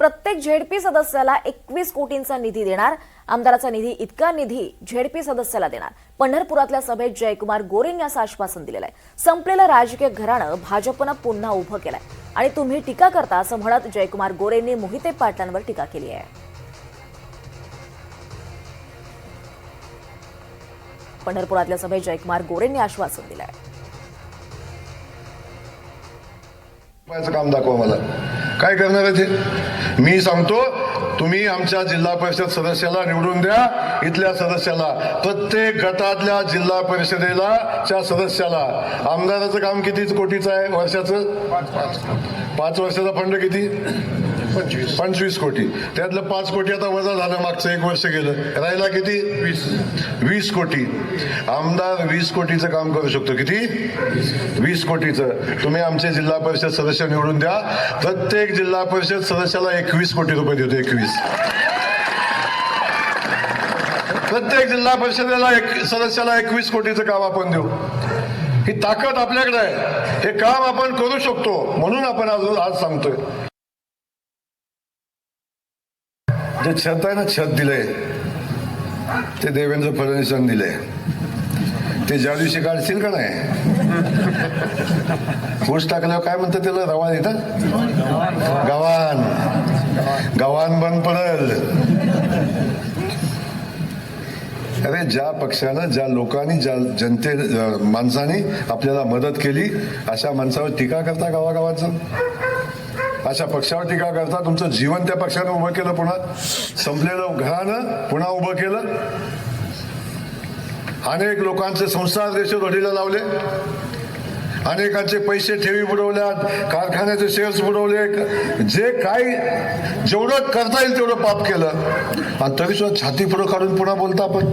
प्रत्येक झेडपी सदस्याला 21 कोटींचा निधी देणार। आमदाराचा निधी इतका निधी झेडपी सदस्याला देणार। पंढरपुरातल्या सभेत जयकुमार गोरेंनी असं आश्वासन दिलेलं आहे। संपलेलं राजकीय घराणं भाजपनं पुन्हा उभं केलंय आणि तुम्ही टीका करता असं म्हणत जयकुमार गोरेंनी मोहिते पाटलांवर टीका केली आहे। पंढरपुरातल्या सभेत जयकुमार गोरेंनी आश्वासन दिलंय। काम दाखवा मला, काय करणार आहे ते मी सांगतो। तुम्ही आमच्या जिल्हा परिषद सदस्याला निवडून द्या, इथल्या सदस्याला, प्रत्येक गटातल्या जिल्हा परिषदेला च्या सदस्याला। आमदाराचं काम किती कोटीचं आहे वर्षाचं? 5 वर्षाचा फंड किती? 25 कोटी। त्यातलं 5 कोटी आता वजा झालं, मागचं 1 वर्ष गेलं, राहिला किती? 20 कोटी। आमदार 20 कोटीचं काम करू शकतो। किती? 20 कोटीचं। तुम्ही आमचे जिल्हा परिषद सदस्य निवडून द्या, प्रत्येक जिल्हा परिषद सदस्याला 21 कोटी रुपये देतो। 21 प्रत्येक जिल्हा परिषदेला सदस्याला 21 कोटीचं काम आपण देऊ। ही ताकद आपल्याकडे आहे, हे काम आपण करू शकतो, म्हणून आपण आज सांगतोय। जे छत आहे ना, छत दिलंय ते देवेंद्र फडणवीसांनी दिलंय। ते ज्या दिवशी काढतील का नाही, ऊस टाकल्यावर काय म्हणतात त्याला, रवा येतात, गव्हाण, गव्हाण बंद पडेल। अरे ज्या पक्षानं, ज्या लोकांनी, ज्या माणसाने आपल्याला मदत केली, अशा माणसावर टीका करता गावागावाचं, अशा पक्षावर टीका करता। तुमचं जीवन त्या पक्षानं उभं केलं, पुन्हा संपलेलं घरानं पुन्हा उभं केलं। अनेक लोकांचे संसार देशोधडीला लावले, अनेकांचे पैसे ठेवी बुडवल्यात, कारखान्याचे शेअर्स बुडवले, जे काय जेवढं करता येईल तेवढं पाप केलं, आणि तरी सुद्धा छाती पुढं काढून पुन्हा बोलता आपण।